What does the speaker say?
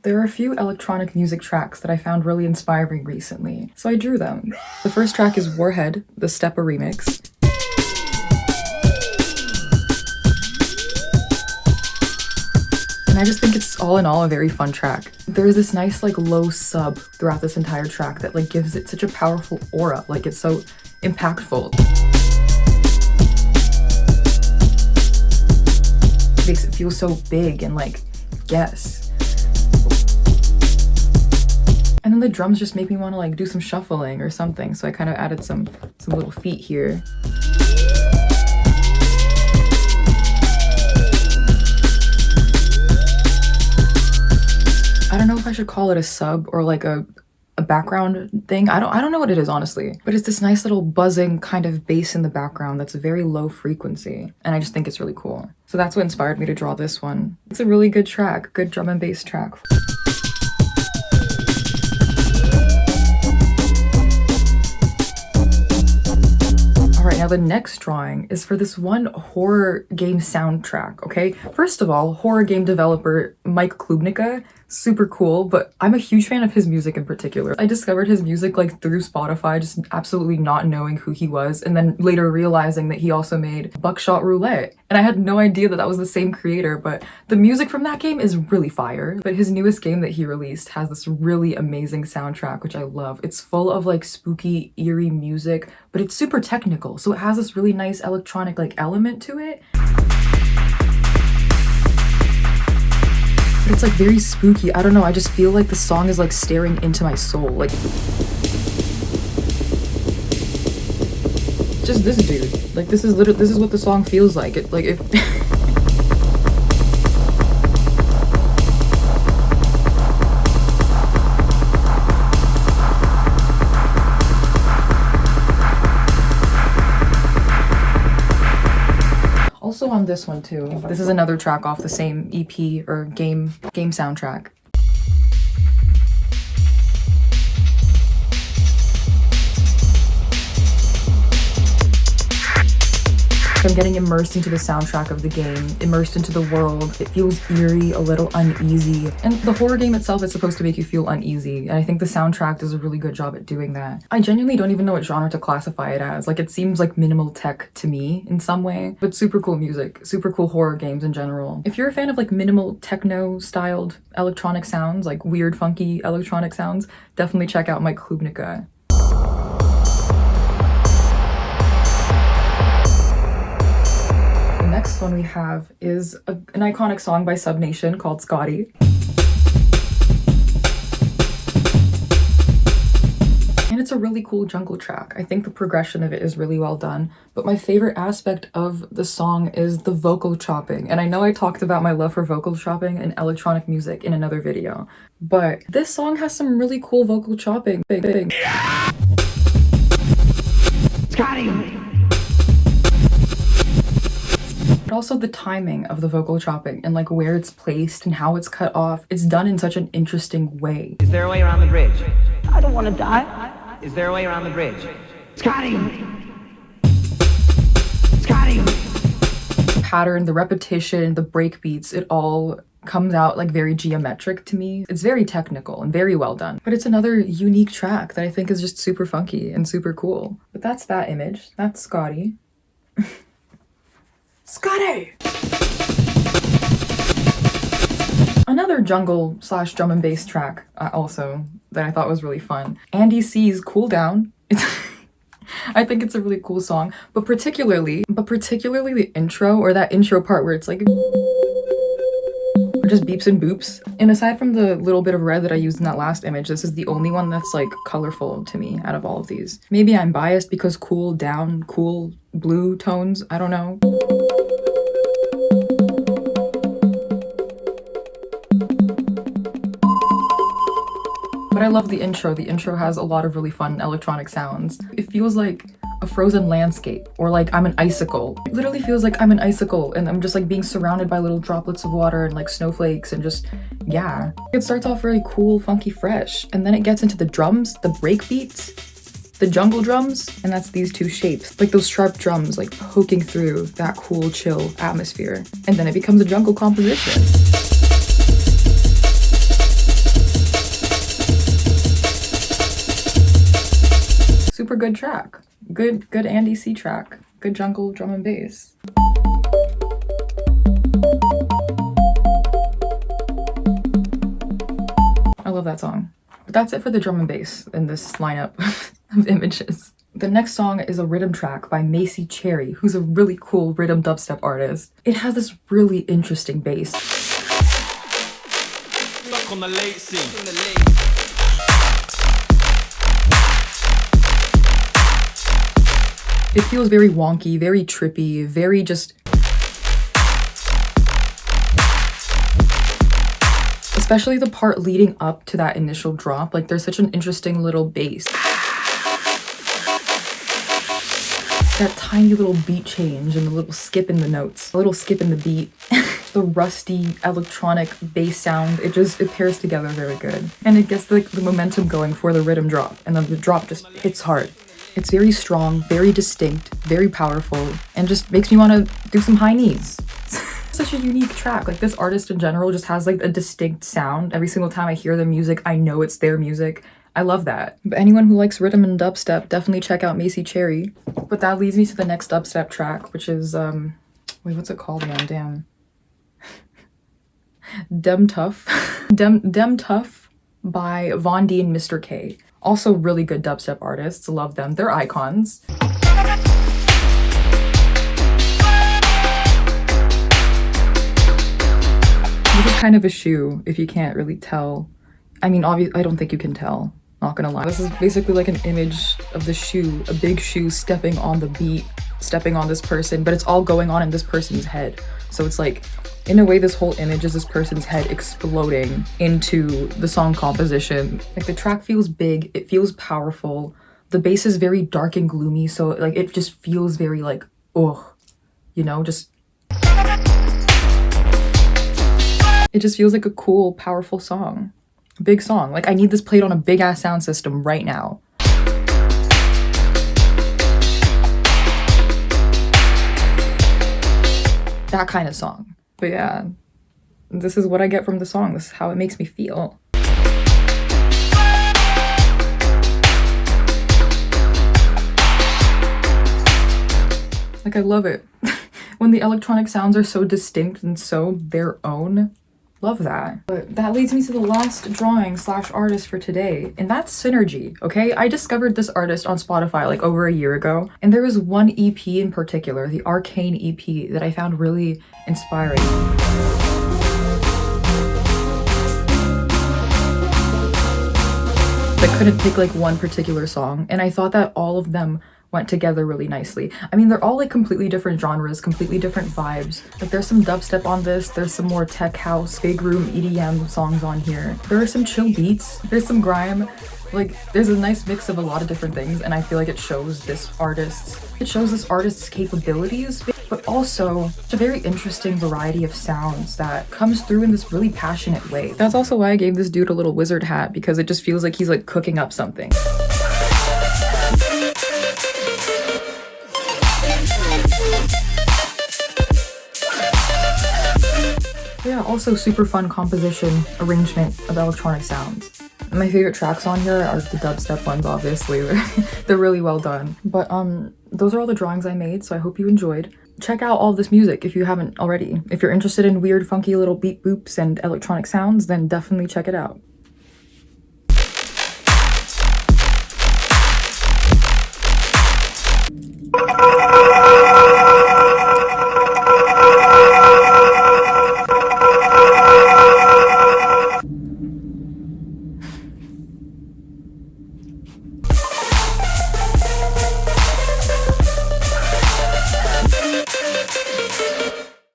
There are a few electronic music tracks that I found really inspiring recently, so I drew them. The first track is Warhead, the Steppa remix. And I just think it's all in all a very fun track. There's this nice like low sub throughout this entire track that like gives it such a powerful aura, like it's so impactful. Makes it feel so big and like, yes. And then the drums just make me want to like do some shuffling or something, so I kind of added some little feet here. I don't know if I should call it a sub or like a background thing. I don't know what it is, honestly, but it's this nice little buzzing kind of bass in the background that's a very low frequency, and I just think it's really cool. So that's what inspired me to draw this one. It's a really good track, good drum and bass track. Alright, now the next drawing is for this one horror game soundtrack, okay? First of all, horror game developer Mike Klubnika, super cool, but I'm a huge fan of his music in particular. I discovered his music like through Spotify, just absolutely not knowing who he was, and then later realizing that he also made Buckshot Roulette. And I had no idea that that was the same creator, but the music from that game is really fire. But his newest game that he released has this really amazing soundtrack, which I love. It's full of like spooky, eerie music, but it's super technical, so it has this really nice electronic like element to it. But it's like very spooky. I don't know, I just feel like the song is like staring into my soul. Like, just this dude. Like, this is what the song feels like. It like if Also on this one too. This is another track off the same EP or game soundtrack. I'm getting immersed into the soundtrack of the game, immersed into the world. It feels eerie, a little uneasy. And the horror game itself is supposed to make you feel uneasy, and I think the soundtrack does a really good job at doing that. I genuinely don't even know what genre to classify it as. Like, it seems like minimal tech to me in some way, but super cool music, super cool horror games in general. If you're a fan of like minimal techno-styled electronic sounds, like weird, funky electronic sounds, definitely check out Mike Klubnika. The next one we have is an iconic song by Subnation called Scottie. And it's a really cool jungle track. I think the progression of it is really well done, but my favorite aspect of the song is the vocal chopping. And I know I talked about my love for vocal chopping and electronic music in another video, but this song has some really cool vocal chopping. Big. Scottie! But also the timing of the vocal chopping and like where it's placed and how it's cut off. It's done in such an interesting way. Is there a way around the bridge? I don't want to die. Is there a way around the bridge? Scottie! Scottie! The pattern, the repetition, the break beats, it all comes out like very geometric to me. It's very technical and very well done. But it's another unique track that I think is just super funky and super cool. But that's that image. That's Scottie. Scottie! Another jungle / drum and bass track also that I thought was really fun. Andy C's Cooldown. I think it's a really cool song, but particularly the intro, or that intro part where it's like just beeps and boops. And aside from the little bit of red that I used in that last image, this is the only one that's like colorful to me out of all of these. Maybe I'm biased because cool down, cool blue tones, I don't know. But I love the intro. The intro has a lot of really fun electronic sounds. It feels like a frozen landscape, or like I'm an icicle. It literally feels like I'm an icicle and I'm just like being surrounded by little droplets of water and like snowflakes and just, yeah. It starts off very cool, funky, fresh, and then it gets into the drums, the break beats, the jungle drums, and that's these two shapes, like those sharp drums like poking through that cool, chill atmosphere. And then it becomes a jungle composition. good track. Good Andy C track. Good jungle drum and bass. I love that song. But that's it for the drum and bass in this lineup of images. The next song is a rhythm track by Macey Cherry, who's a really cool rhythm dubstep artist. It has this really interesting bass. Stuck on the late scene. It feels very wonky, very trippy, very just... Especially the part leading up to that initial drop, like there's such an interesting little bass. That tiny little beat change and the little skip in the notes, a little skip in the beat. The rusty electronic bass sound, it pairs together very good. And it gets the momentum going for the rhythm drop, and then the drop just hits hard. It's very strong, very distinct, very powerful, and just makes me want to do some high knees. Such a unique track. Like, this artist in general just has like a distinct sound. Every single time I hear their music, I know it's their music. I love that. But anyone who likes rhythm and dubstep, definitely check out Macey Cherry. But that leads me to the next dubstep track, which is wait, what's it called, man? Damn. Dem Tuff. Dem Tuff by Von.D Mr. K. Also really good dubstep artists. Love them. They're icons. This is kind of a shoe, if you can't really tell. I mean, obviously, I don't think you can tell. Not gonna lie. This is basically like an image of the shoe, a big shoe stepping on the beat, stepping on this person, but it's all going on in this person's head. So it's like, in a way, this whole image is this person's head exploding into the song composition. Like, the track feels big, it feels powerful. The bass is very dark and gloomy, so like it just feels very like, oh, you know, just... It just feels like a cool, powerful song. Big song. Like, I need this played on a big ass sound system right now. That kind of song. But yeah, this is what I get from the song. This is how it makes me feel. Like, I love it. When the electronic sounds are so distinct and so their own. Love that. But that leads me to the last drawing / artist for today, and that's Cynergy, okay? I discovered this artist on Spotify like over a year ago, and there was one EP in particular, the Arcane EP, that I found really inspiring. I couldn't pick like one particular song, and I thought that all of them went together really nicely. I mean, they're all like completely different genres, completely different vibes. Like, there's some dubstep on this, there's some more tech house, big room EDM songs on here. There are some chill beats, there's some grime. Like, there's a nice mix of a lot of different things, and I feel like it shows this artist's capabilities, but also a very interesting variety of sounds that comes through in this really passionate way. That's also why I gave this dude a little wizard hat, because it just feels like he's like cooking up something. Yeah, also super fun composition, arrangement of electronic sounds. My favorite tracks on here are the dubstep ones, obviously. They're really well done. But those are all the drawings I made, so I hope you enjoyed. Check out all this music if you haven't already. If you're interested in weird, funky little beat boops and electronic sounds, then definitely check it out.